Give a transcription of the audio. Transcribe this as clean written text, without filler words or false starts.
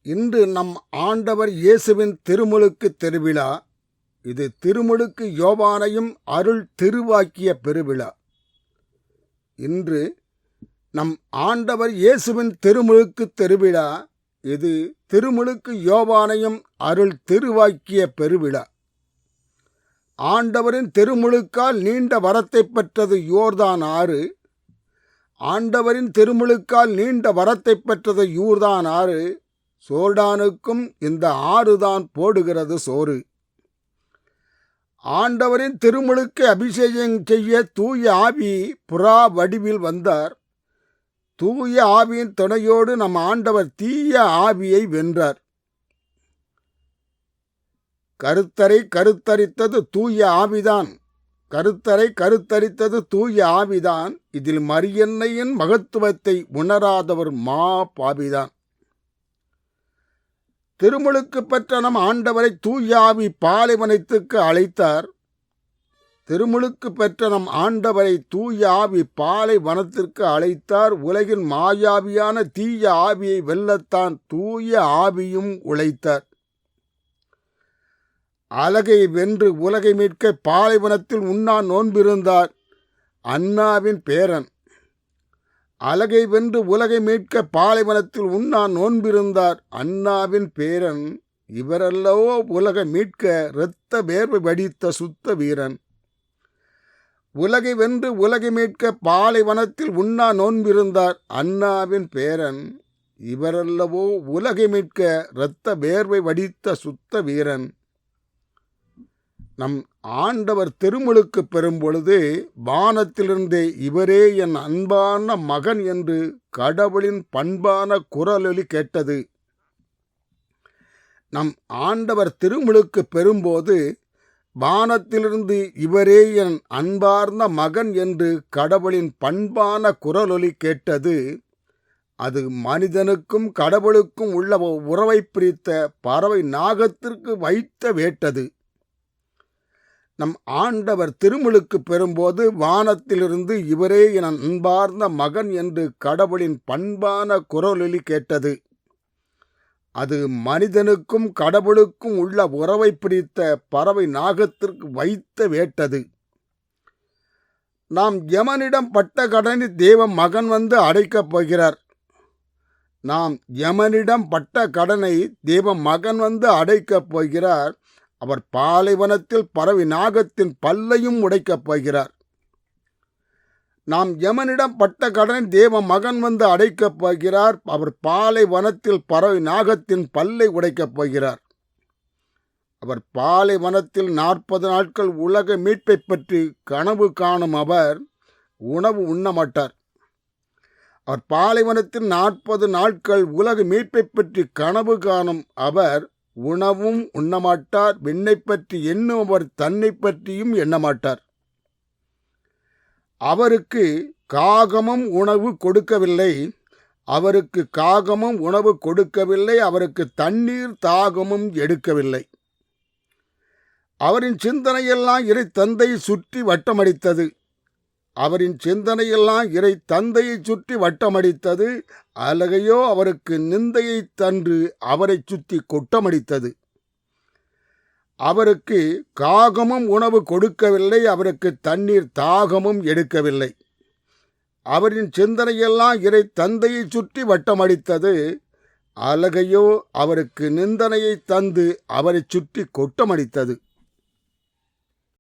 இன்று நம் ஆண்டவர் இயேசுவின் திருமுழுக்கு திருவிழா. இது திருமுழுக்கு யோவானையும் அருள் திருவாக்கிய பெருவிழா. இன்று நம் ஆண்டவர் இயேசுவின் திருமுழுக்கு திருவிழா. இது திருமுழுக்கு யோவானையும் அருள் திருவாக்கிய பெருவிழா. ஆண்டவரின் திருமுழுக்கால் நீண்ட வரத்தை பெற்றது யோர்தான் ஆறு. ஆண்டவரின் திருமுழுக்கால் நீண்ட வரத்தை பெற்றது யூர்தான் ஆறு. சோர்டானுக்கும் இந்த ஆறுதான் போடுகிறது சோறு. ஆண்டவரின் திருமுழுக்கு அபிஷேகம் செய்ய தூய ஆவி புறா வடிவில் வந்தார். தூய ஆவியின் துணையோடு நம் ஆண்டவர் தீய ஆவியை வென்றார். கருத்தரித்தது தூய ஆவிதான். கருத்தரித்தது தூய ஆவிதான். இதில் மரியன்னையின் மகத்துவத்தை உணராதவர் பாவிதான். திருமுழுக்கு பெற்ற நம் ஆண்டவரை தூய ஆவி பாலைவனத்துக்கு அழைத்தார். திருமுழுக்கு பெற்ற நம் ஆண்டவரை தூய ஆவி பாலைவனத்திற்கு அழைத்தார். உலகின் மாயாவியான தீய ஆவியை வெல்லத்தான் தூய ஆவியும் உழைத்தார். அலகை வென்று உலகை மீட்க பாலைவனத்தில் உண்ணா நோன்பிருந்தார் அன்னாவின் பேரன். அலகை வென்று உலகை மீட்க பாலைவனத்தில் உண்ணா நோன்பிருந்தார் அன்னாவின் பேரன். இவரல்லவோ உலகை மீட்க இரத்த வேர்வை வடித்த சுத்த வீரன். உலகை வென்று உலகை மீட்க பாலைவனத்தில் உண்ணா நோன்பிருந்தார் அன்னாவின் பேரன். இவரல்லவோ உலகை மீட்க இரத்த வேர்வை வடித்த சுத்த வீரன். நம் ஆண்டவர் திருமுழுக்கு பெறும் பொழுது வானத்திலிருந்தே இவரே என் அன்பான மகன் என்று கடவுளின் பண்பான குரலொலி கேட்டது. நம் ஆண்டவர் திருமுழுக்கு பெறும்போது வானத்திலிருந்து இவரே என் அன்பார்ந்த மகன் என்று கடவுளின் பண்பான குரலொலி கேட்டது. அது மனிதனுக்கும் கடவுளுக்கும் உள்ள உறவை பிரித்த பறவை நாகத்திற்கு வைத்த வேட்டது. நம் ஆண்டவர் திருமுழுக்கு பெறும்போது வானத்திலிருந்து இவரே என் அன்பார்ந்த மகன் என்று கடவுளின் பண்பான குரலொலி கேட்டது. அது மனிதனுக்கும் கடவுளுக்கும் உள்ள உறவை பிரித்த பறவை நாகத்திற்கு வைத்த வேட்டது. நாம் யமனிடம் பட்ட கடனை தேவ மகன் வந்து அடைக்கப் போகிறார். நாம் யமனிடம் பட்ட கடனை தேவ மகன் வந்து அடைக்கப் போகிறார். அவர் பாலைவனத்தில் பறவை நாகத்தின் பல்லையும் உடைக்கப் போகிறார். நாம் யமனிடம் பட்ட கடனை தேவ மகன் வந்து அடைக்கப் போகிறார். அவர் பாலைவனத்தில் பறவை நாகத்தின் பல்லை உடைக்கப் போகிறார். அவர் பாலைவனத்தில் 40 நாட்கள் உலக மீட்பை பற்றி கனவு காணும் அவர் உணவு உண்ணமாட்டார். அவர் பாலைவனத்தில் 40 நாட்கள் உலக மீட்பை பற்றி கனவு காணும் அவர் உணவும் உண்ணமாட்டார். விண்ணை பற்றி எண்ணும் அவர் தன்னை பற்றியும் எண்ணமாட்டார். அவருக்கு காகமும் உணவு கொடுக்கவில்லை. அவருக்கு தண்ணீர் தாகமும் எடுக்கவில்லை. அவரின் சிந்தனையெல்லாம் இறை தந்தையை சுற்றி வட்டமடித்தது. அலகையோ அவருக்கு நிந்தையை தன்று அவரை சுற்றி கொட்டமடித்தது. அவருக்கு காகமும் உணவு கொடுக்கவில்லை. அவருக்கு தண்ணீர் தாகமும் எடுக்கவில்லை. அவரின் சிந்தனையெல்லாம் இறை தந்தையை சுற்றி வட்டமடித்தது. அலகையோ அவருக்கு நிந்தனையை தந்து அவரை சுற்றி கொட்டமடித்தது.